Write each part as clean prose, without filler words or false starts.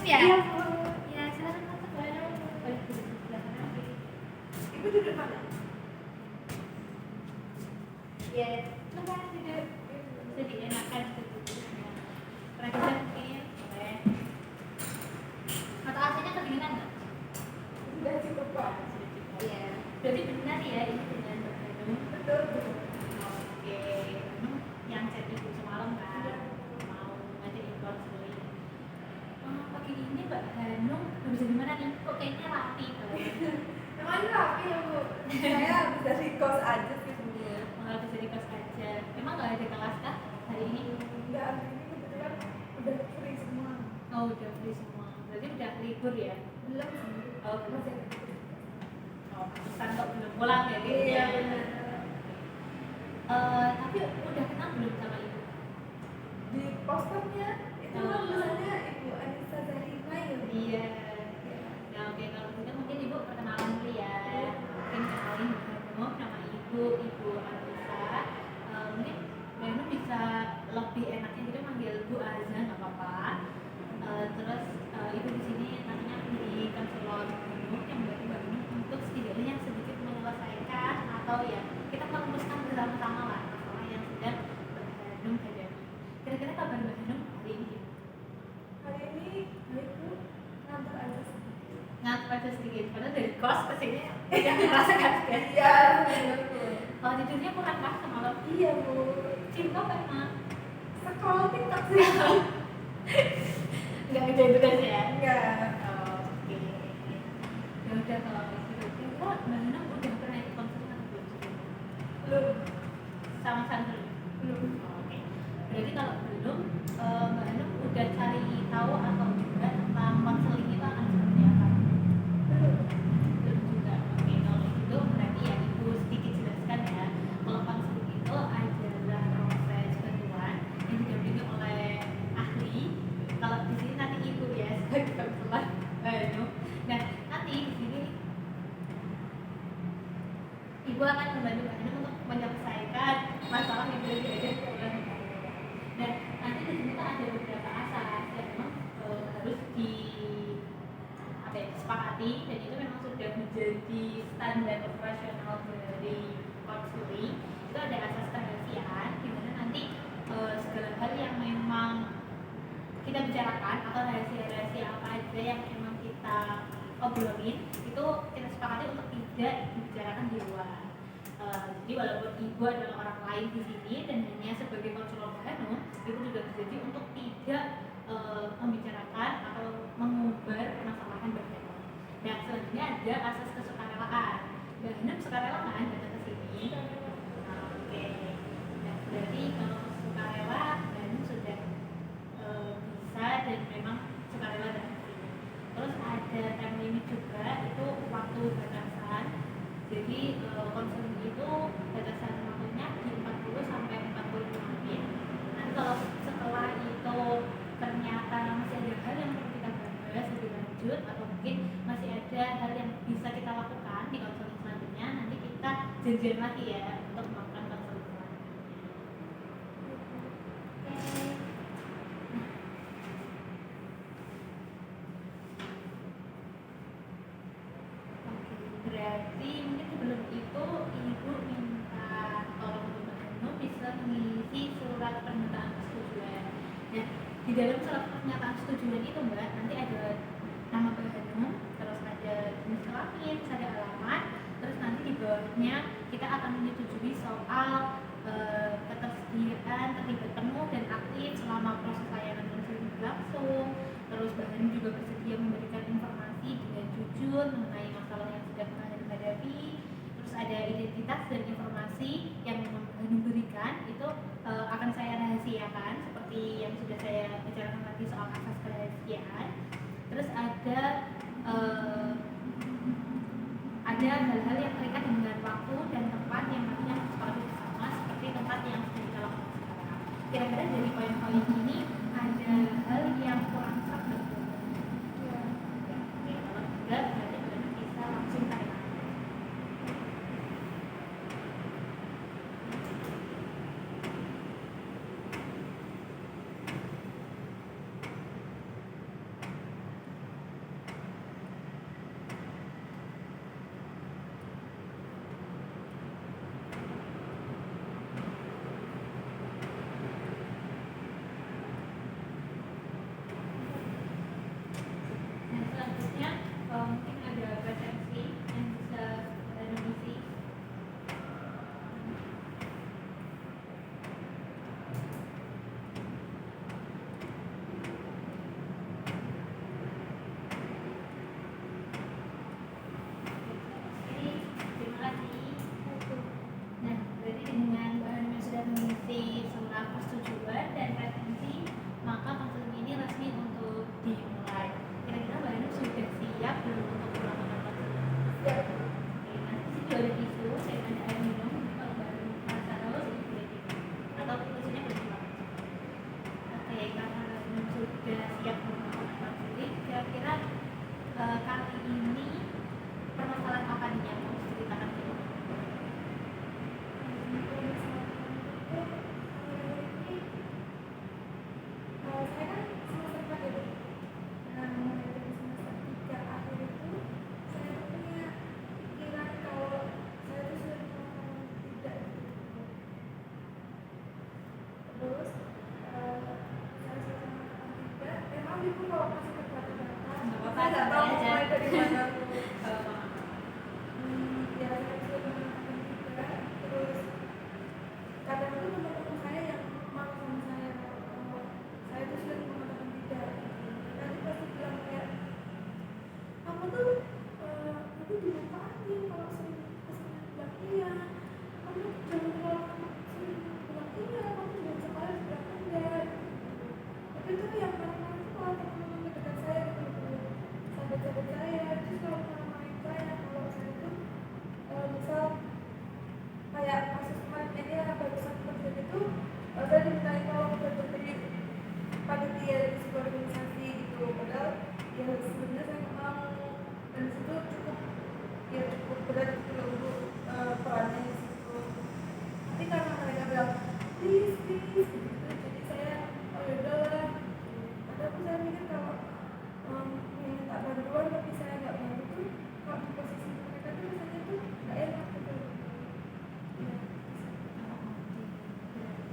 ya? Iya. Ya, silakan masuk. Boleh duduk di sebelah sana. Ibu duduk mana? Ya, silakan duduk. Bisa dienakan duduknya. Perhatikan mungkin, boleh. Atau AC-nya kedinginan nggak? Sudah cukup Pak. Sudah cukup. Iya. Berarti benar ya ini dengan Mbak Hanum. Betul. Oke, Hanum yang chat ibu semalam kan mau ngajakin konseling. Pagi ini Mbak Hanum habis dari mana nih? Kok kayaknya rapi banget. Namanya rapi ya Bu. Saya habis dari kos aja sih Bu. Habis dari kos aja. Emang nggak ada kelas kah hari ini? Enggak, hari ini kebetulan udah free semua. Oh, udah free semua. Berarti udah libur ya? Belum sih. Oh, belum. Masih. Oh, pantesan kok belum pulang ya gitu Iya ya. benar. Tapi udah kenal belum sama ibu? Di posternya itu kan tulisannya Ibu Anissa Zarima ya Bu. Iya. Nah, oke, kalau gitu mungkin ibu perkenalan dulu ya. Mungkin kenalin Mbak Hanum, nama ibu Anissa. Mungkin Mbak Hanum bisa lebih enaknya gitu manggil Bu aja nggak apa-apa. Terus ibu di sini nantinya akan jadi konselor Hanum yang membantu Mbak Hanum untuk setidaknya sedikit menyelesaikan atau ya kita merumuskan bersama-sama lah masalah yang sedang Mbak Hanum hadapi. Kira-kira kabar Mbak Hanum hari ini gimana? Hari ini baik Bu, ngantor aja sih. Ngantuk aja sedikit, padahal dari kos ke sini udah merasakan kan? Iya benar Bu. Kalau tidurnya kurang kah semalam? Iya Bu. Cinta apa emang? Scroll TikTok sih. Nggak ada tugas ya? Enggak. Oh, oke. Ya udah kalau gitu. Kira-kira Mbak Hanum udah pernah ikut konseling atau belum sebelumnya? Belum. Sama santri? Belum. Oh, oke. Berarti kalau belum, Mbak Hanum udah cari tahu atau juga tentang konseling itu akan seperti apa? Belum. Belum juga. Oke, kalau gitu berarti ya ibu sedikit jelaskan ya. Kalau konseling itu adalah proses bantuan yang didampingi oleh ahli. Kalau di sini nanti ibu ya sebagai konselor Hanum. Nah, nanti di sini ibu akan membantu Mbak Hanum untuk menyelesaikan masalah yang sudah dihadapi oleh Mbak Hanum. Dan nanti di sini tuh ada beberapa asas yang memang harus disepakati dan itu memang sudah menjadi standar operasional dari konseling. Itu ada asas kerahasiaan di mana nanti segala hal yang memang kita bicarakan atau rahasia-rahasia apa aja yang memang kita obrolin itu kita sepakati untuk tidak dibicarakan di luar. Jadi walaupun ibu adalah orang lain di sini dan hanya sebagai konselor Hanum, ibu juga berjanji untuk tidak membicarakan atau mengumbar permasalahan Mbak Hanum. Nah, selanjutnya ada asas kesukarelaan. Mbak Hanum sukarela kan datang ke sini? Oke. Nah, berarti kalau sukarela Mbak Hanum sudah bisa dan memang sukarela datang ke sini. Terus ada time limit juga, itu waktu batasan. Jadi konseling itu batasan waktunya di 40 sampai 45 menit. Nanti kalau setelah itu ternyata masih ada hal yang perlu kita bahas lebih lanjut atau mungkin masih ada hal yang bisa kita lakukan di konseling selanjutnya, nanti kita janjian lagi ya untuk melakukan konseling selanjutnya. Berarti mungkin sebelum itu ibu minta tolong untuk Mbak Hanum bisa mengisi surat pernyataan persetujuan. Nah, di dalam surat pernyataan persetujuan itu Mbak nanti ada nama Mbak Hanum, terus ada jenis kelamin, ada alamat, terus nanti di bawahnya kita akan menyetujui soal ketersediaan terlibat penuh dan aktif selama proses layanan konseling berlangsung. Terus Mbak Hanum juga bersedia memberikan informasi dengan jujur mengenai masalah yang sedang Mbak Hanum hadapi. Terus ada identitas dan informasi yang memang Mbak Hanum berikan itu akan saya rahasiakan seperti yang sudah saya bicarakan tadi soal asas kerahasiaan. Terus ada hal-hal yang terkait dengan waktu dan tempat yang nantinya harus disepakati bersama seperti tempat yang sudah kita lakukan sekarang. Kira-kira dari poin-poin ini ada hal yang kurang serap dan ya. Oke, kalau tidak berarti kita bisa langsung tarik.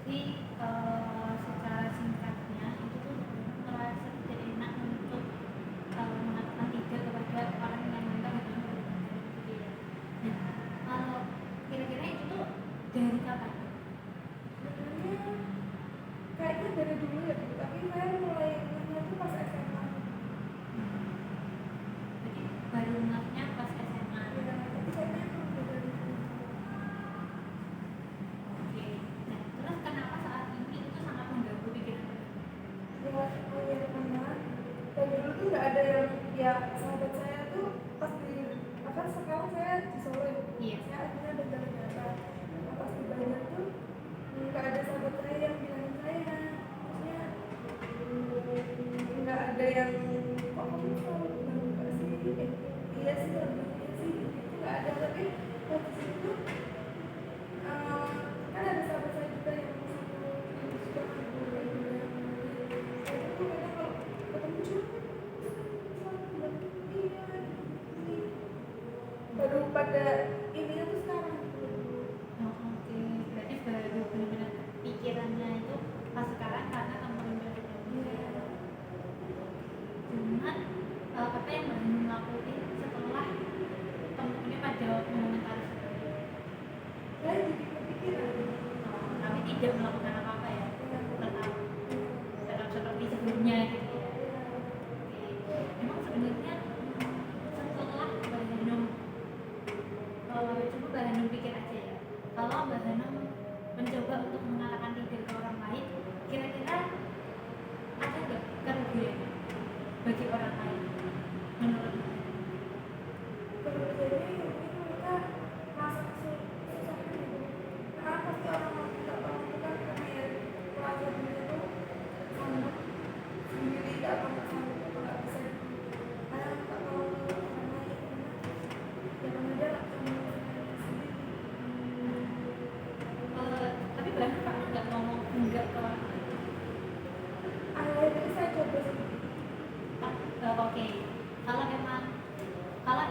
Jadi secara singkatnya itu tuh merasa tidak enak untuk mengatakan tidak kepada orang yang mereka benar-benar berbeda gitu ya. Nah, kalau kira-kira itu tuh dari kapan? Sebenarnya kayaknya dari dulu ya Bu, tapi saya mulai ingatnya tuh pas SMA. Jadi baru ngapnya pas SMA. Ya, tapi kayaknya emang udah dari dulu. Oke. Nah, terus kenapa saat ini itu sangat mengganggu pikiran Mbak? Ya, karena dari dulu tuh nggak ada yang, ya sahabat saya tuh pas di, bahkan sekarang saya di Solo ya, Iya. saya akhirnya ada jalan-jalan. Nah, pas di Banjar tuh nggak ada sahabat saya yang bilangin saya, maksudnya nggak ada yang kok kamu selalu bilang enggak sih, iya sih lebih iya sih, itu nggak ada. Tapi pas di situ kan ada sahabat saya juga yang satu suka kayak bilang, saya tuh kadang kalau ketemu cuma selalu bilang iya ini, baru pada ininya tuh sekarang gitu. Oh, oke. Berarti baru benar-benar pikirannya itu pas sekarang karena kamu benar-benar Iya. cuman apa yang Mbak Hanum lakuin setelah temunya pada mengomentari seperti itu? Saya jadi kepikiran. Tapi tidak melakukan apa-apa ya, tetap seperti sebelumnya gitu ya. Oke. Memang sebenarnya setelah Mbak Hanum coba Mbak Hanum pikir aja ya, kalau Mbak Hanum mencoba untuk mengatakan tidak ke orang lain, kira-kira ada nggak kerugian bagi orang lain menurut Mbak Hanum? Kemudiannya ya mungkin mereka merasa kesusahan gitu, karena pasti orang minta tolong itu kan karena ya merasa diri itu sanggup sendiri, apa nggak sanggup apa nggak bisa, karena minta tolong ke orang lain karena jangan aja sama sendiri. Tapi Mbak Hanum pernah nggak ngomong enggak ke orang lain? Akhirnya ini saya coba sih. Oke, kalau emang Mbak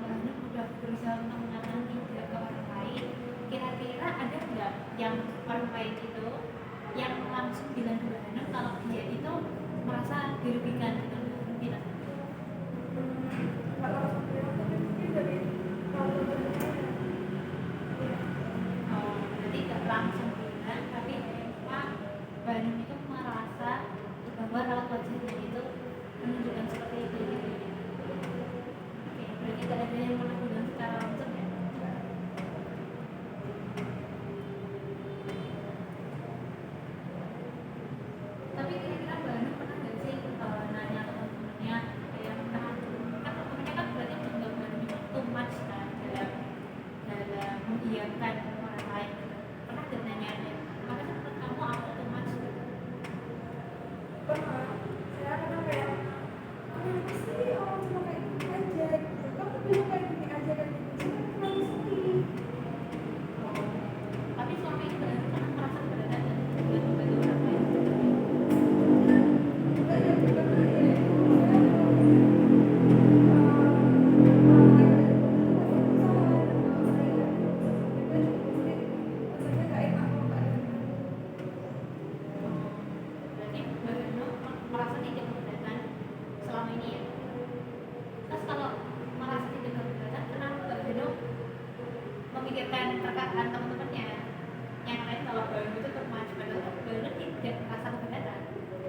Hanum udah berusaha untuk mengatakan tidak ke orang lain, kira-kira ada nggak yang orang lain itu yang langsung bilang ke Mbak Hanum kalau dia itu merasa dirugikan gitu? Mbak Hanum bilang Nggak langsung bilang, tapi mungkin dari kalau berbicara ya. berarti nggak langsung bilang, tapi emang Mbak Hanum itu merasa bahwa raut wajahnya itu menunjukkan seperti itu gitu ya. Oke, berarti nggak ada yang pernah bilang secara langsung ya. Tapi kira-kira Mbak Hanum pernah nggak sih nanya ke teman-temannya kayak kan teman-temannya kan berarti menganggap Mbak Hanum itu too much kan dalam mengiyakan orang lain gitu. Pernah nggak nanya makanya menurut kamu aku too much gitu? Pernah, saya kadang kayak kenapa sih orang cuma kayak gini aja gitu, kamu bilang kayak gini aja kan gitu, cuma kenapa sih? Tapi selama ini Mbak Hanum pernah merasa keberatan dan juga membagi orang lain. Enggak ya, bukan aja ya, Berarti Mbak Hanum merasa tidak keberatan selama ini ya. Terus kalau merasa tidak keberatan, kenapa Mbak Hanum memikirkan perkataan teman-temannya yang lain kalau Mbak Hanum itu too much, padahal Mbak Hanum tidak merasa keberatan?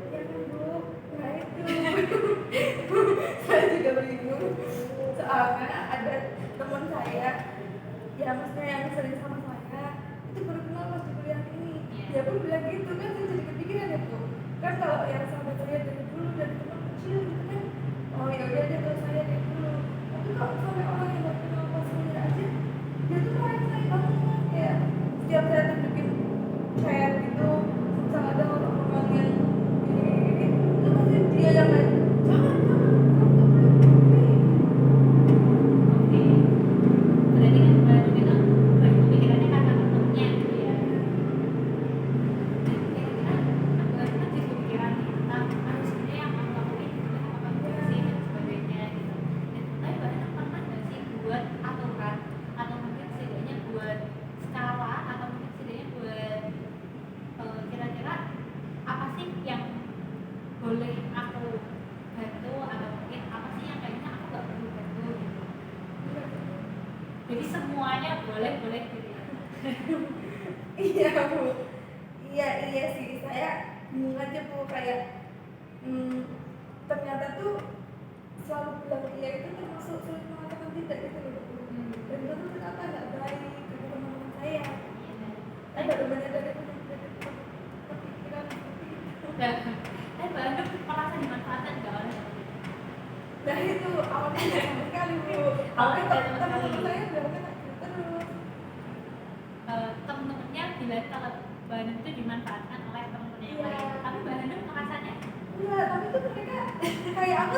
ya Bu, nah itu saya juga bingung, soalnya ada teman saya, ya maksudnya yang sering sama saya, itu baru kenal pas di kuliah ini. Dia pun bilang gitu kan, saya jadi kepikiran ya Bu, kan kalau yang sahabat saya dari dulu, dari teman kecil gitu kan, oh ya udah dia tahu saya dari dulu. Tapi kalau sampai orang yang gak kenal pas kuliah aja, dia tuh kayak saya banget, kayak setiap saya tunjukin chat gitu, misalnya ada orang-orang yang gini-gini, itu pasti dia yang kayak jangan, kamu gak boleh begini. Oke, berarti kan Mbak Hanum itu banyak pemikirannya karena teman-temannya gitu ya. Dan kira-kira Mbak Hanum kan jadi pikiran nih tentang sebenarnya yang aku lakuin itu apa enggak sih dan sebagainya gitu. Dan tapi Mbak Hanum pernah nggak sih buat aturan atau mungkin setidaknya buat skala atau mungkin semuanya boleh gitu ya. Iya Bu, iya sih, saya bingung aja Bu, kayak ternyata tuh selalu bilang iya itu termasuk sulit mengatakan tidak gitu loh Bu. Dan itu tuh ternyata nggak baik ke teman-teman saya. Saya baru menyadari pikiran seperti itu. Baru merasa dimanfaatkan gak oleh Nah itu awalnya nggak sama sekali Bu. Awalnya nggak sama Teman-teman sekali. saya bilangnya kayak gitu terus. Temen-temennya bilang kalau Mbak Hanum itu dimanfaatkan oleh temen-temen yang lain, tapi Mbak Hanum merasanya Iya, tapi tuh mereka kayak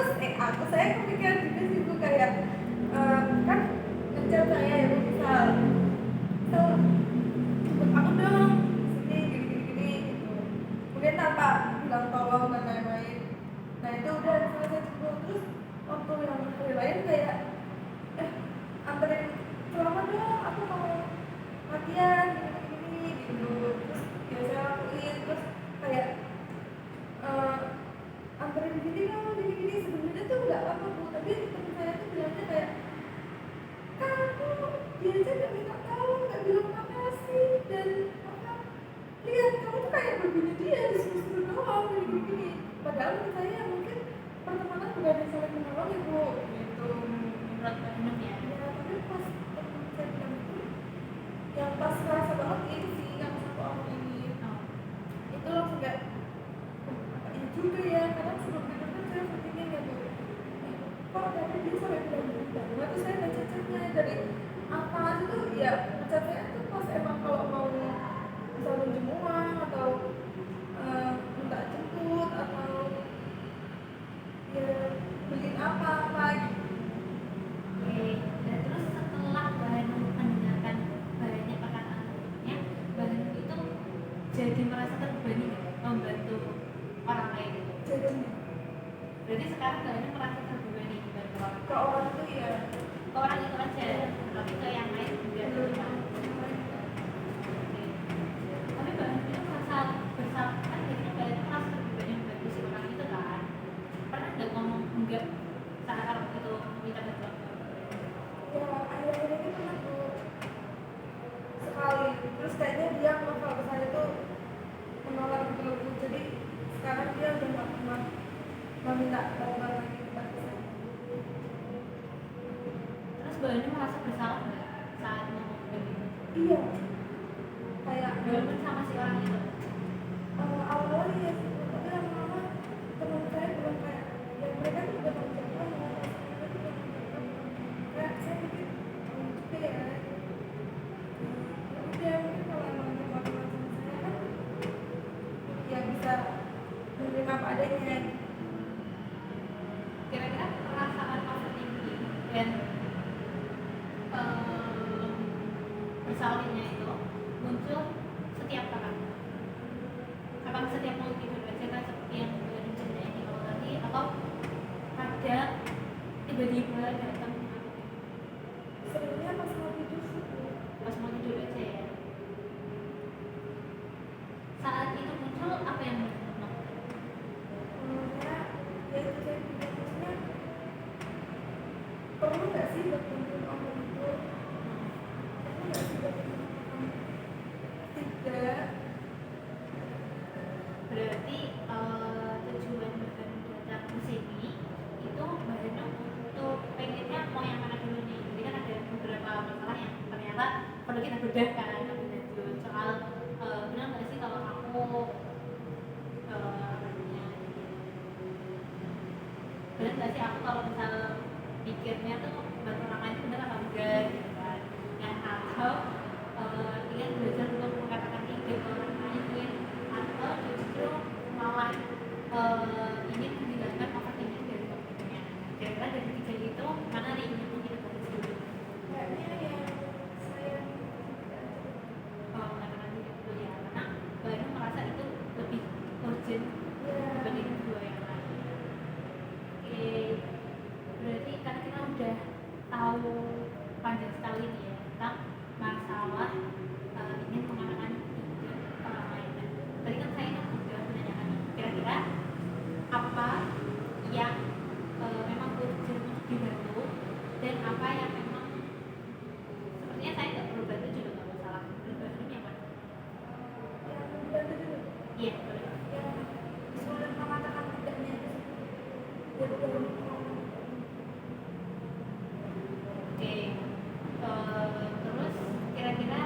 saya kepikiran juga sih Bu, kayak kan ngechat saya ya Bu, misal jemput aku dong sini gini gitu, mungkin tanpa bilang tolong dan lain-lain. Nah itu udah saya jemput, terus waktu yang hari lain kayak anterin selamat dong, aku mau latihan gini gitu, terus ya saya lakuin, terus kayak anterin gini dong gini sebenarnya tuh nggak apa Bu, tapi teman saya tuh bilangnya kayak kamu dia aja nggak minta tolong, nggak bilang makasih, dan apa, lihat kamu tuh kayak berbeda dia disuruh doang gini padahal menurut saya mungkin pertemanan bukan ada saling menolong ya Bu gitu. menurut Mbak Hanum ya. Ya tapi pas teman saya bilang itu yang pas kerasa banget ini sih yang satu orang ini itu langsung kayak apa ini juga ya, karena sebelum tidur kan saya berpikir ya Bu, kok dari dia sampai bilang gitu. Nah terus saya baca chatnya dari atas itu ya, chatnya itu pas emang kalau mau misal minjem uang atau minta jemput atau ya beliin apa gitu. Oke, dan terus setelah Mbak Hanum mendengarkan banyak perkataan temennya, Mbak Hanum itu jadi merasa terbebani nggak membantu orang lain itu? Jadi Berarti sekarang Mbak Hanum merasa terbebani membantu orang ke orang itu ya ke orang itu aja, tapi ke yang lain juga terima. Tapi Mbak Hanum itu merasa bersalah kan, jadinya Mbak Hanum merasa terbebani membantu si orang itu kan. Pernah nggak ngomong enggak saat orang itu minta bantuan? ya akhir-akhir ini pernah Bu sekali, terus kayaknya dia kalau ke saya tuh menolak gitu loh Bu, jadi sekarang dia udah nggak pernah meminta bantuan lagi kepada saya. Terus Mbak Hanum merasa bersalah nggak saat ngomong begitu? Iya, kayak Walaupun sama si orang itu. awalnya ya sih Bu, tapi lama-lama teman saya bilang kayak ya mereka tuh udah mencoba kayak saya pikir juga ya udah mungkin kalau emang teman-teman sama saya kan ya bisa menerima apa adanya. Kira-kira perasaan overthinking dan bersalahnya itu muncul setiap kapan? Apakah setiap mau tidur aja kan seperti yang Mbak Hanum ceritain di awal tadi, atau ada tiba-tiba datang Sebenarnya pas mau tidur sih Bu, pas mau tidur aja ya? Saat itu muncul apa yang Mbak Hanum lakukan? ya itu saya bilang maksudnya perlu nggak sih buat bantuin orang itu, perlu nggak sih buat bantuin orang tidak. Berarti tujuan Mbak Hanum datang ke sini itu Mbak Hanum untuk pengennya mau yang mana dulu nih? Jadi kan ada beberapa masalah yang ternyata perlu kita bedahkan lebih lanjut soal benar nggak sih kalau aku benar nggak sih aku kalau misal pikirnya tuh bantu orang lain itu benar apa enggak gitu kan? Nah atau ingin belajar untuk mengatakan tidak ke orang lain, atau justru malah ingin menghilangkan overthinking dari topiknya. Kira-kira dari tiga itu mana nih yang kita bahas dulu? Kayaknya yang saya Mengatakan tidak dulu ya, karena Mbak Hanum merasa itu lebih urgent dibanding dua yang lain. Oke, berarti karena kita udah tahu Iya, boleh. yang sulit mengatakan tidaknya itu dia belum ngomong. Oke. Terus kira-kira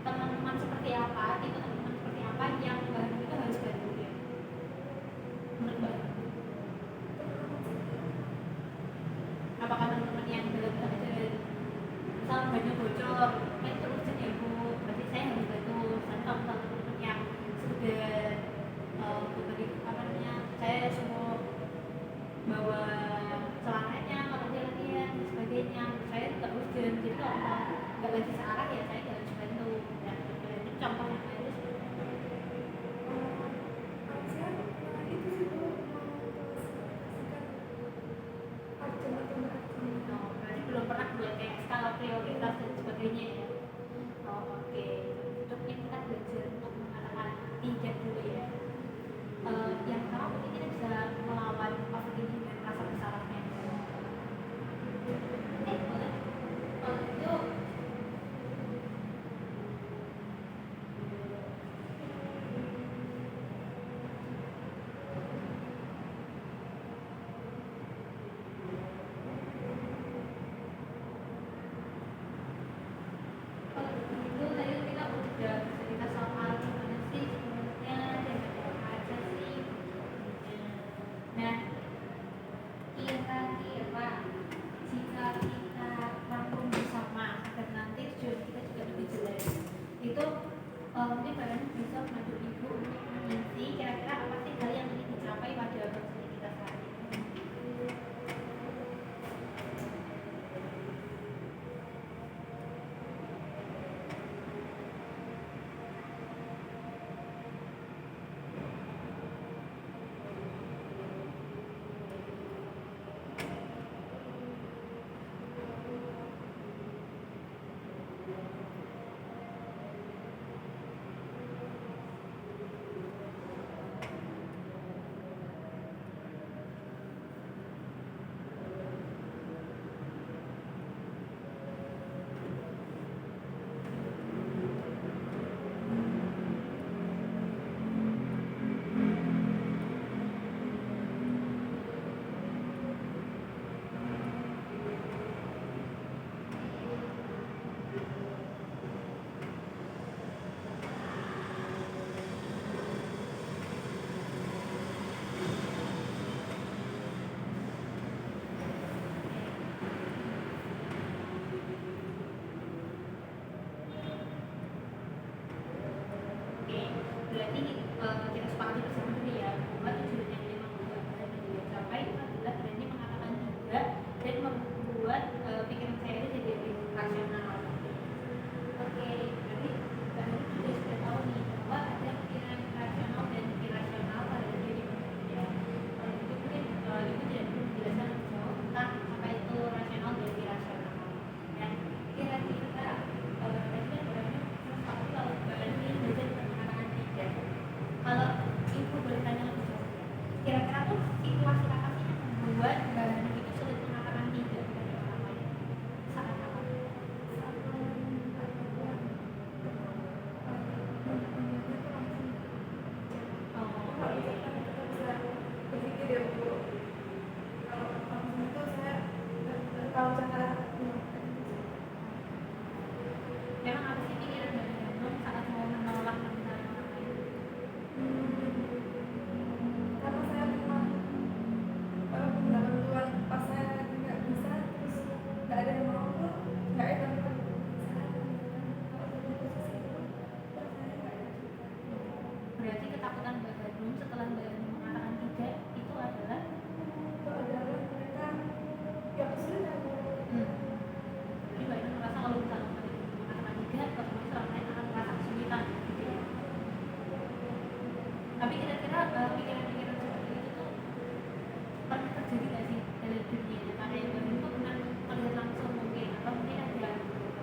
teman-teman seperti apa, tipe teman-teman seperti apa yang Mbak Hanum itu harus bantu ya? Menurut Mbak Hanum? Apakah teman-teman yang dalam keadaan misal banyak bocor, terus ya Bu, berarti saya harus bantu. Misalnya kalau teman-teman yang sudah berbagi apa namanya, saya semua bawa celananya kalau dia latihan dan sebagainya, saya tetap urgent. Jadi kalau nggak lagi searah ya saya nggak harus bantu. Dan itu contoh yang lain itu seperti apa? Saya itu sih Bu, mengklasifikasikan urgent atau nggak urgent. Oh, berarti belum pernah buat kayak skala prioritas dan sebagainya ya. Oh, oke. Untuk ini kita belajar untuk mengatakan tidak dulu ya. Yang pertama mungkin kita bisa melawan overthinking dan rasa bersalahnya. Boleh. Itu itu tadi kita udah cerita soal gimana sih sebenarnya dan apa aja sih. Nah, kira-kira jika kita rangkum bersama agar nanti tujuan kita juga lebih jelas, itu mungkin kalian bisa membantu ibu untuk mengisi kira-kira apa sih hal yang ingin dicapai pada organisasi kita saat ini. Oke, berarti kita sepakati bersama dulu ya bahwa tujuan yang memang benar-benar dicapai adalah berani mengatakan tidak dan membuat pikiran saya itu jadi lebih rasional. Oke, berarti Mbak Hanum juga sudah tahu nih bahwa ada pikiran rasional dan irasional pada diri manusia. Kalau itu mungkin Ibu tidak perlu menjelaskan lebih jauh tentang apa itu rasional dan irasional. Dan kira-kira tadi kan Mbak Hanum tahu kalau Mbak Hanum belajar mengatakan tidak. Kalau Ibu boleh tanya lebih jauh, kira-kira tuh situasi apa sih yang membuat Mbak Hanum itu sulit mengatakan tidak kepada orang lain? Saat apa? Saat menentukan kalau misalkan kita bisa berpikir ya Bu, kalau langsung itu saya nggak tahu cara melakukan itu. Memang apa sih pikiran Mbak Hanum saat mau menolak permintaan orang lain? Karena saya pernah minta bantuan pas saya lagi nggak bisa, terus nggak ada yang mau tuh, nggak enak kan. Saya kalau di posisi itu terus saya nggak enak juga. Berarti ketakutan Mbak Hanum setelah Mbak Hanum mengatakan tidak itu adalah Itu adalah mereka yang kesulitan. jadi Mbak Hanum merasa kalau misalnya Mbak Hanum mengatakan tidak, otomatis orang lain akan merasa kesulitan gitu ya. Tapi kira-kira pikiran-pikiran seperti itu tuh pernah terjadi nggak sih dalam dunia nyata? Kayak Mbak Hanum tuh pernah melihat langsung mungkin, atau mungkin ada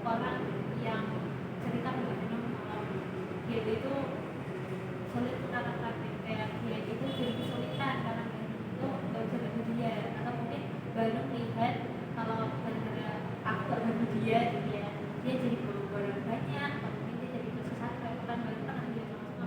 orang yang cerita ke Mbak Hanum kalau dia itu sulit mengatakan kayak dia itu jadi kesulitan karena Mbak Hanum itu nggak bisa bantu dia, atau mungkin Mbak Hanum lihat kalau gara-gara aku gak bantu dia gitu ya, dia jadi bawa barang banyak, atau mungkin dia jadi kesusahan kayak kan Mbak Hanum pernah lihat langsung apa?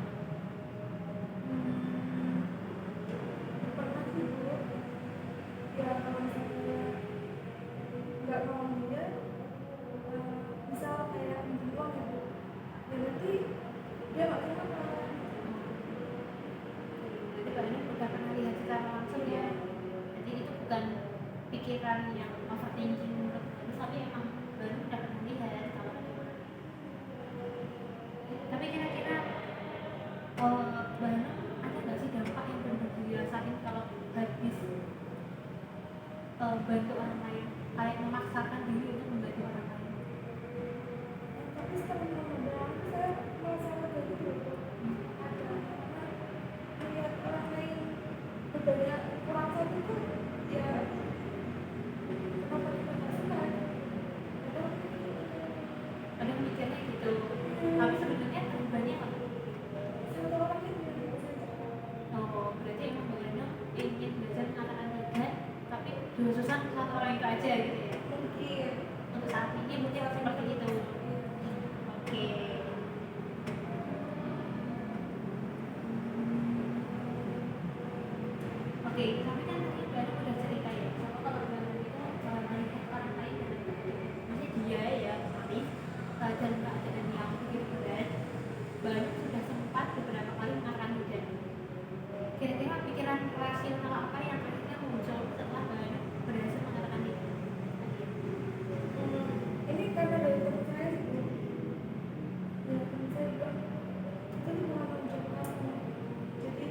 ya kenapa kita nggak senang padahal Kadang mikirnya gitu. Tapi sebenarnya tujuannya apa? satu orang itu biasa saja. Oh, berarti emang Mbak Eno ingin belajar mengatakan tidak, tapi khususan satu orang itu aja gitu ya. Mungkin Untuk saat ini mungkin seperti itu. Oke. Oke, tapi kan tadi Mbak Eno udah cerita ya, sama kalau Mbak Eno itu melihat orang lain dengan maksudnya dia ya, Alif, dan keadaan yang begitu berat, Mbak Eno sudah sempat beberapa kali mengatakan tidak. Kira-kira pikiran rasional apa yang akhirnya muncul setelah Mbak Eno berhasil mengatakan tidak? ini karena dari teman saya sih ya teman saya bilang itu di pengalaman hidup kamu jadi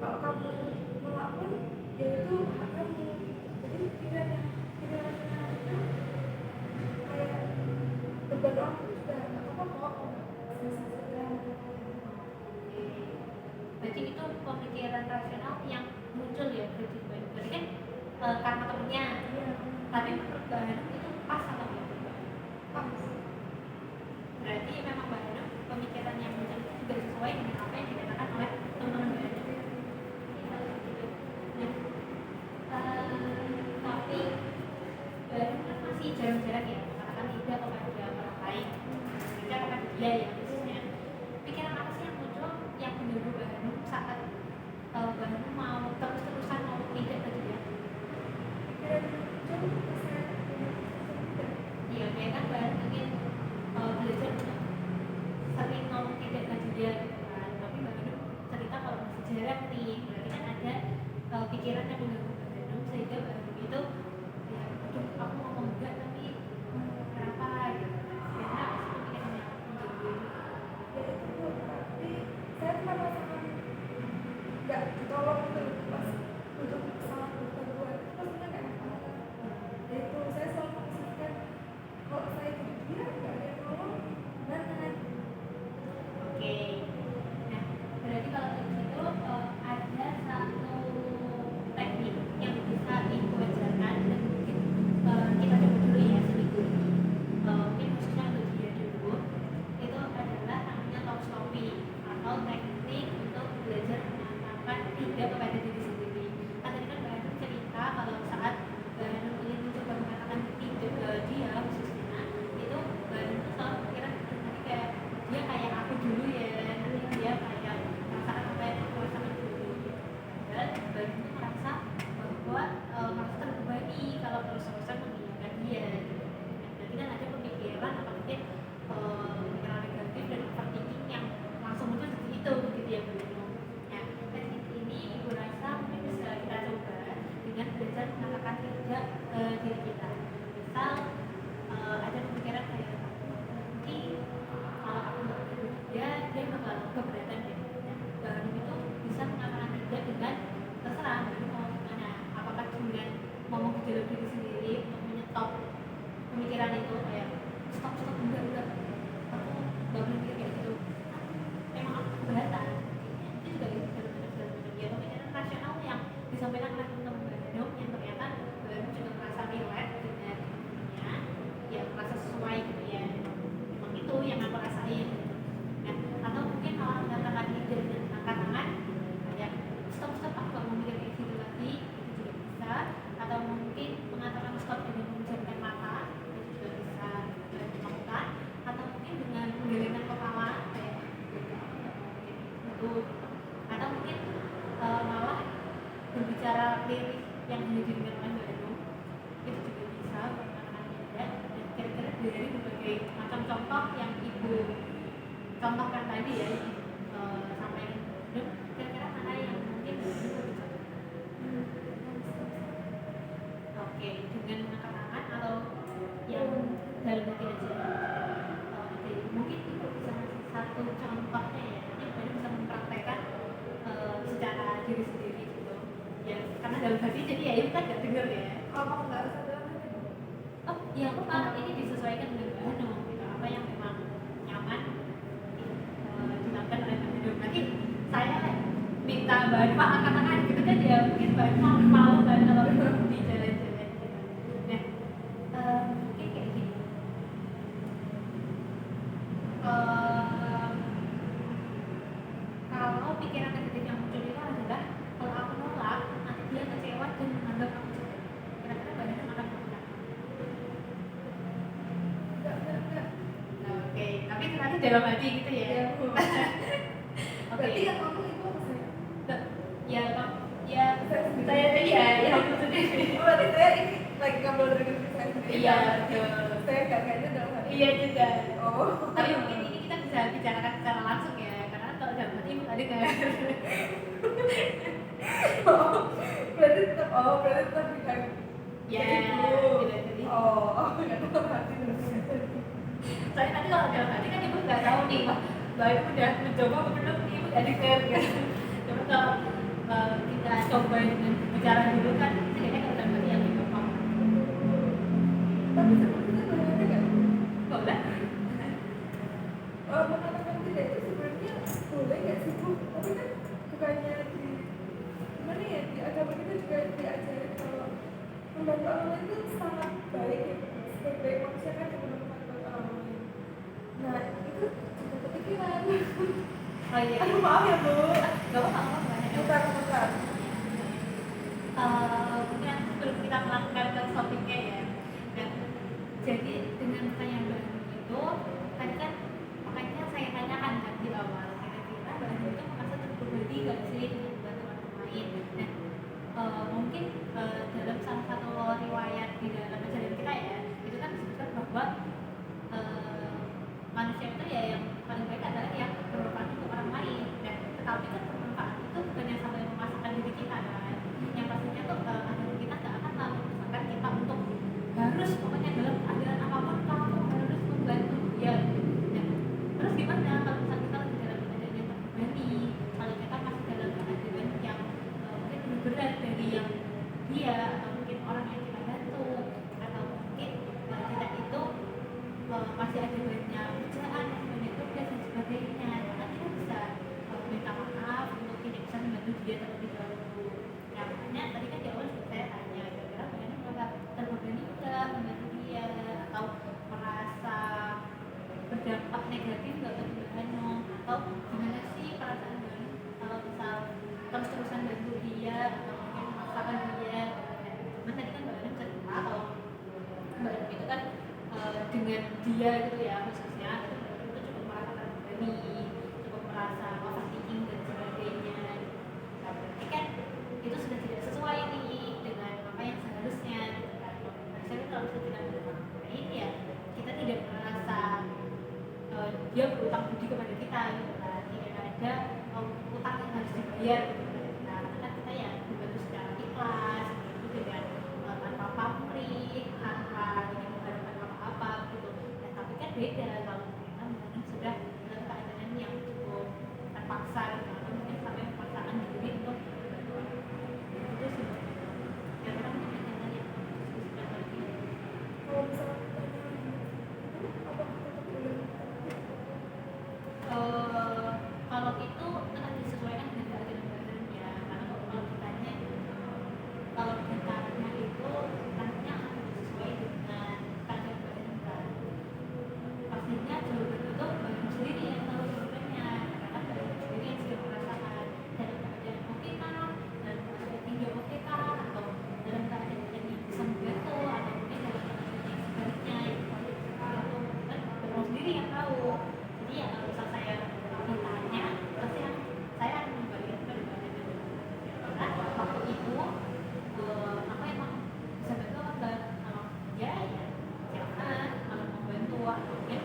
kalau kamu melakukan ya itu hak kamu jadi pikiran itu kayak beban orang itu sudah nggak apa-apa kok selesai. Berarti itu pemikiran rasional yang muncul ya, berarti kan karena temennya. Iya, Tapi menurut Mbak Eno itu pas atau enggak? pas. Berarti memang Mbak Eno pemikiran yang muncul itu juga sesuai dengan apa yang dikatakan oleh teman-teman Mbak Eno. Tapi Mbak Eno kan masih jarang-jarang ya mengatakan tidak kepada orang lain, tidak kepada dia ya khususnya. Pikiran apa sih yang muncul yang mendorong Mbak Eno saat Mbak Eno mau terus-terusan mau tidak ke dia? Pikiran itu pas saya tidak Iya, kayak kan Mbak Eno ingin belajar untuk sering ngomong tidak ke dia gitu kan. Tapi Mbak Eno cerita kalau masih jarang nih, berarti kan ada pikiran yang mengganggu Mbak Eno sehingga Mbak Eno itu ya, aduh aku ngomong enggak tapi kenapa gitu. Karena apa sih pikiran yang mengganggu? ya itu tapi saya cuma merasakan nggak ditolong itu pas untuk salah bantuan itu maksudnya nggak enak banget ya itu saya selalu mengisikan kalau saya jadi dia nggak ada yang nolong gimana Oke. Nah, berarti kalau dari situ ada satu teknik yang bisa Ibu ajarkan dan mungkin kita coba dulu ya seminggu ini. Mungkin khususnya untuk dia dulu itu adalah namanya talk stopping atau teknik untuk belajar mengatakan tidak kepada diri sendiri. Kan tadi kan Mbak Anu cerita kalau saat Mbak Anu ingin mencoba mengatakan tidak ke dia khususnya itu Mbak Anu tuh selalu pikiran nanti kayak dia kayak aku dulu ya, nanti dia kayak merasakan apa yang aku rasakan dulu. Dan Mbak Anu tuh merasa bahwa merasa terbebani kalau terus-terusan mengingatkan dia. Berarti kan ada pemikiran atau mungkin pemikiran negatif dan overthinking yang langsung muncul seperti itu gitu ya Mbak Anu. Nah, teknik ini Ibu rasa mungkin bisa kita coba dengan belajar mengatakan tidak ke diri kita. Misal ada pemikiran kayak nanti kalau aku nggak ikut dia bakal keberatan deh. Nah, baru itu bisa mengatakan tidak dengan terserah Mbak Anu mau gimana. Apakah dengan ngomong di dalam diri sendiri untuk menyetop pemikiran itu kayak stop enggak aku nggak boleh mikir kayak gitu. Emang aku keberatan. Itu juga benar-benar ya pemikiran rasional yang disampaikan oleh teman-teman Mbak Anu yang ternyata Mbak Anu juga merasa relate dengan temennya, ya merasa sesuai gitu ya. Emang itu yang aku rasain gitu. Nah, atau mungkin malah mengatakan tidak dengan angkat tangan kayak stop aku gak mau mikir kayak gitu lagi, itu juga bisa. Atau mungkin mengatakan stop dengan memejamkan mata, itu juga bisa dilakukan. Atau mungkin dengan menggelengkan kepala kayak itu. Atau mungkin malah berbicara lirik yang hanya didengar oleh Mbak Anu, itu juga bisa mengatakan tidak. Dan kira-kira dari berbagai macam contoh yang Ibu contohkan tadi ya, sampai kira-kira mana yang mungkin Ibu bisa coba? Oke, dengan mengangkat tangan atau yang dalam hati aja. Oke, mungkin Ibu bisa ngasih satu contohnya ya, nanti Mbak Anu bisa mempraktekkan secara diri sendiri gitu. Ya, karena dalam hati jadi ya Ibu kan nggak denger ya. kalau nggak usah dalam hati Oh, ya ini disesuaikan dengan Mbak Anu gitu. Apa yang memang nyaman dilakukan oleh Mbak Anu. Nanti saya minta Mbak Anu angkat tangan gitu kan ya, mungkin Mbak Anu mau pikiran negatif yang muncul itu adalah kalau aku nolak nanti dia kecewa dan menganggap aku jelek. Kira-kira Mbak Neneng akan melakukan apa? Enggak. Nah, oke, tapi nanti dalam hati gitu ya. Ya, Oke. berarti yang ngomong itu apa saya? Nah, ya Pak, ya Saya sendiri. saya ya aku sendiri. Oh, berarti saya ini lagi ngambil dari diri saya sendiri. Iya, betul. Saya gak kayaknya dalam hati. Iya juga. Oh. Tapi mungkin ini kita bisa bicarakan secara langsung ya, karena kalau dalam hati ibu tadi kan. Berarti tetap bukan. Ya, Gitu. tidak jadi. Nggak dalam hati. Soalnya tadi kalau dalam hati kan ibu nggak tahu nih, wah, Mbak Ibu udah mencoba apa belum, ibu nggak dengar kan. Cuma kalau kita coba dengan bicara dulu kan, setidaknya kalau dalam hati yang lebih gampang. Tapi sebenarnya bayarnya nggak? Boleh? Mengatakan tidak itu sebenarnya boleh nggak sih Bu? Tapi kan bukannya di gimana ya, di agama kita juga diajarin kalau membantu orang lain itu sangat baik ya. Sebagai manusia kan juga membantu orang lain. Nah itu juga kepikiran. Oh iya. Aduh maaf ya Bu. Gak apa-apa, banyak. Mutar. Mungkin sebelum kita melakukan ke topiknya ya. Dan jadi dengan pertanyaan Mbak Hanum itu, tadi kan makanya saya tanyakan kan di awal, kira-kira Mbak Hanum itu merasa terbebani gak sih dengan membantu orang lain? Dan mungkin dalam salah satu riwayat di dalam ajaran kita ya, itu kan disebutkan bahwa manusia itu ya yang paling baik adalah yang bermanfaat untuk orang lain. Dan tetapi kan bermanfaat itu bukan yang sampai memasakkan diri kita kan, yang pastinya tuh ajaran kita nggak akan memaksakan kita untuk harus pokoknya dalam keadaan apapun kamu harus membantu dia gitu. Nah, terus gimana kalau misalnya kita lagi dalam keadaan yang terbebani, kalau kita masih dalam keadaan yang mungkin lebih berat dari yang dia atau mungkin orang yang kita bantu, atau mungkin kita itu masih ada banyak kerjaan, masih banyak tugas dan sebagainya, maka kita bisa minta maaf untuk tidak bisa membantu dia terlebih dahulu. Nah, makanya tadi kan di awal juga saya tanya, kira-kira bagaimana merasa terbebani nggak membantu dia, atau merasa berdampak negatif nggak bagi Mbak Hanum, atau gimana sih perasaan Mbak Hanum kalau misal terus-terusan bantu dia atau mungkin memaksakan dia. Cuman tadi kan Mbak Hanum cerita kalau Mbak Hanum itu kan dengan dia gitu ya, khususnya itu cukup merasa terbebani, cukup merasa overthinking dan sebagainya. Nah, berarti kan itu sudah tidak sesuai nih dengan apa yang seharusnya gitu kan. Harusnya kalau kita berbuat lain ya kita tidak merasa dia berutang budi kepada kita gitu kan, tidak ada utang yang harus dibayar gitu kan. Nah, karena kita ya membantu secara ikhlas gitu, dengan tanpa pamrih, tanpa ingin mengharapkan apa-apa gitu. Nah, tapi kan beda kalau kita mungkin sudah dalam keadaan yang cukup terpaksa gitu, atau mungkin sampai memaksakan diri untuk membantu orang lain. Itu sih ya, orang mungkin yang tadi yang diskusikan lagi. Kalau misalnya apa tetap boleh? Kalau itu akan disesuaikan dengan keadaan badannya, karena kalau ditanya kalau gitarnya itu nantinya akan sesuai dengan keadaan badan kan. Pastinya jawaban itu badan sendiri yang tahu jawabannya, karena badan sendiri yang sudah merasakan dalam keadaan oke kah, dalam keadaan tidak oke kah, atau dalam keadaan yang bisa membantu, atau mungkin dalam keadaan yang sebaliknya itu kan badan sendiri yang tahu. Jadi ya kalau misal saya ditanya, pasti saya akan membagikan kepada badan dulu. Karena waktu itu aku emang bisa bantu apa enggak? Kalau ya silakan, kalau mau bantu atau mungkin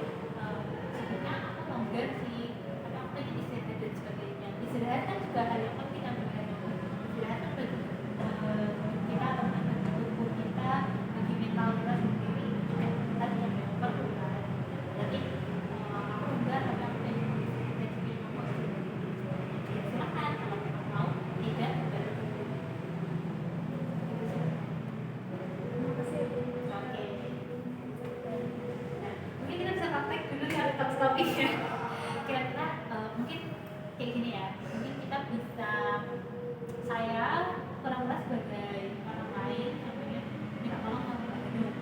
sebenarnya aku mau enggak sih, tapi aku pengen istirahat dan sebagainya. Istirahat kan juga hal yang penting kan sebenarnya. Istirahat kan bagi kita atau bagi tubuh kita, bagi mental kita sendiri juga kita yang perlu kan. Jadi aku enggak, tapi aku pengen istirahat dan sebagainya. Ya silakan kalau memang mau, tidak bantu. Terima kasih ya Bu. Oke. Nah, mungkin kita bisa praktek dulu ya topiknya. Kira-kira mungkin kayak gini ya. Mungkin kita bisa, saya kurang lebih sebagai orang lain namanya minta tolong sama Mbak Hanum.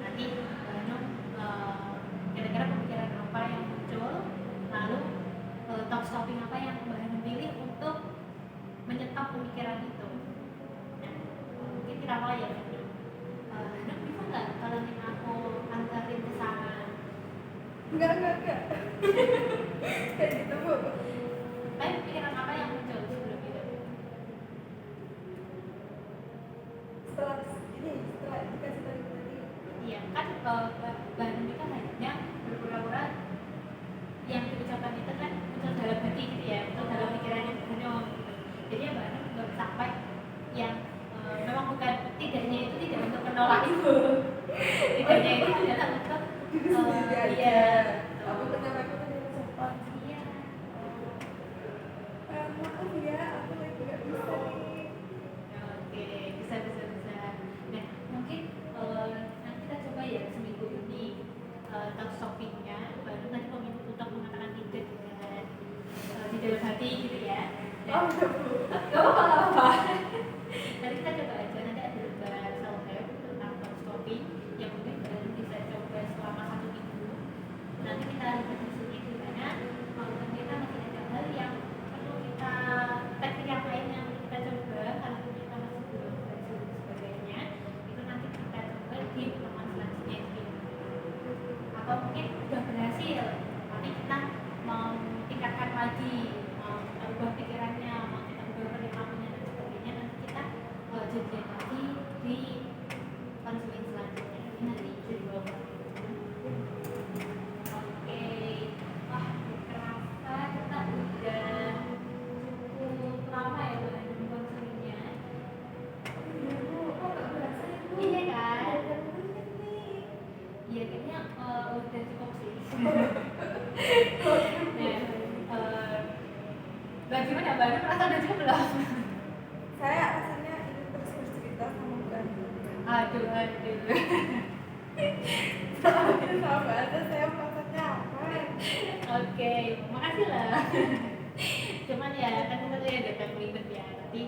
Nanti Mbak Hanum kira-kira pemikiran apa yang muncul, lalu topik apa yang Mbak Hanum pilih tentang pemikiran itu. Nah, mungkin kita mulai ya. Hanum bisa nggak kalau nih aku antarin ke sana? Enggak kayak gitu Bu. Tapi pikiran apa yang muncul sebelum itu? Setelah dikasih tahu tadi. Iya kan Mbak Hanum itu hanya berpura-pura yang diucapkan itu kan muncul dalam hati gitu ya, muncul dalam pikirannya Mbak Hanum gitu. Jadi ya Mbak Hanum nggak sampai yang memang bukan tidaknya itu tidak untuk menolak ibu, tidaknya itu adalah untuk Diri sendiri aja. iya, Tapi ternyata aku tidak sopan. iya. Maaf ya, aku lagi nggak bisa nih. Oke, bisa. Nah, mungkin nanti kita coba ya seminggu ini talk shoppingnya baru nanti komitmen untuk mengatakan tidak dengan di dalam hati gitu ya. Oh, Bu. Gak apa-apa. Nanti kita coba aja, nanti ada lomba self help tentang talk shopping yang mungkin baru bisa coba selama 1 minggu. Nanti kita lihat hasilnya gimana. Kalau ternyata masih ada hal yang perlu kita teknik yang lain yang kita coba kalau kita masih belum berhasil dan sebagainya, itu nanti kita coba di pertemuan selanjutnya gitu. Atau mungkin sudah berhasil, tapi kita mau tingkatkan lagi, mau kita ubah pikirannya, mau kita ubah perilakunya dan sebagainya, nanti kita jadian lagi di konseling selanjutnya. Ini nanti jadi lomba. Oke, wah kerasa kita udah cukup lama ya Mbak Hanum konselingnya. Iya, Bu. Kok nggak berasa ya, Bu? Iya kan? Ada menit nih. Iya kayaknya udah cukup sih. Nah, gimana Mbak Hanum merasa udah cukup belum? Saya rasanya ingin terus bercerita sama Mbak. Aduh. Soalnya sama aja saya merasa nyaman. Oke, makasih lah. Cuman ya kan kita tuh ya datang ribet ya. Nanti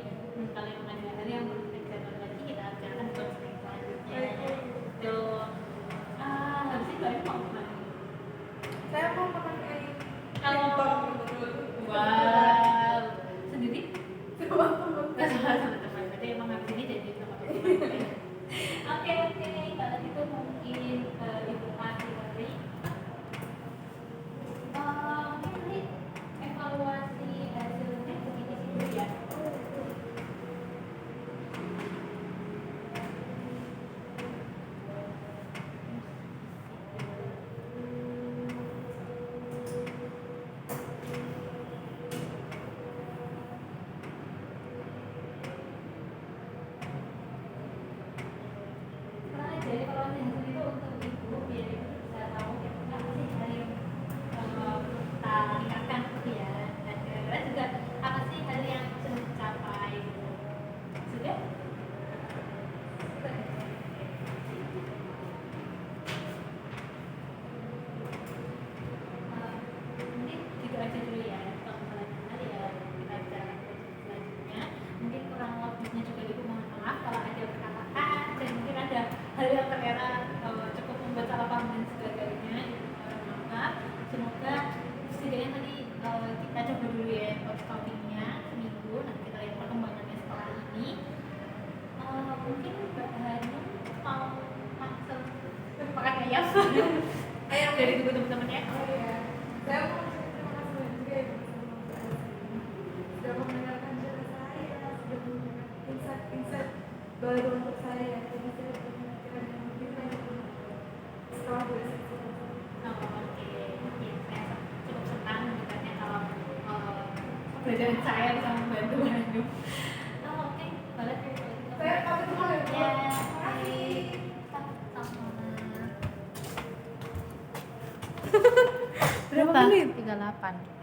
kalau memang ada hal yang perlu kita jadwal lagi kita akan konseling selanjutnya. Tuh, habis itu Mbak Hanum mau kemana? Saya mau makan ayam. Kalau betul. wow, sendiri? Sama teman. Nggak sama teman. Berarti emang habis ini jadi sama teman. Oke, kalau gitu mungkin Ibu kasih dari mungkin evaluasi hasilnya begini sih Bu, ya. Jadi evaluasi hasil itu untuk Ibu biar Ibu bisa tahu kira-kira apa sih hal yang kita tingkatkan gitu ya, dan kira-kira juga apa sih hal yang sudah dicapai gitu. Sudah? Mungkin gitu aja dulu ya. Kalau misalnya hal ya kita bisa lanjut selanjutnya. Mungkin kurang lebihnya juga Ibu mohon maaf kalau ada perkataan dan mungkin ada hal yang ternyata cukup membuat salah paham dan sebagainya. Ibu mohon maaf. Semoga setidaknya tadi kita coba dulu ya scoutingnya seminggu. Nanti kita lihat perkembangannya setelah ini. Mungkin Mbak Hanum mau langsung makan ayam Ayam. dari ibu teman-temannya. Oh iya. Saya mau terima kasih banyak juga ya sama Mbak Asri. Sudah mendengarkan cerita saya, sudah memberikan insight baru untuk saya. Jadi saya berpikiran yang lebih baik setelah bersama. Oke, ya, saya cukup senang mendengarnya kalau pelajaran saya bisa membantu Hanum. Oke, boleh. Saya pamit dulu ya, Bu. Ya, Makasih. sama. Berapa menit? 38.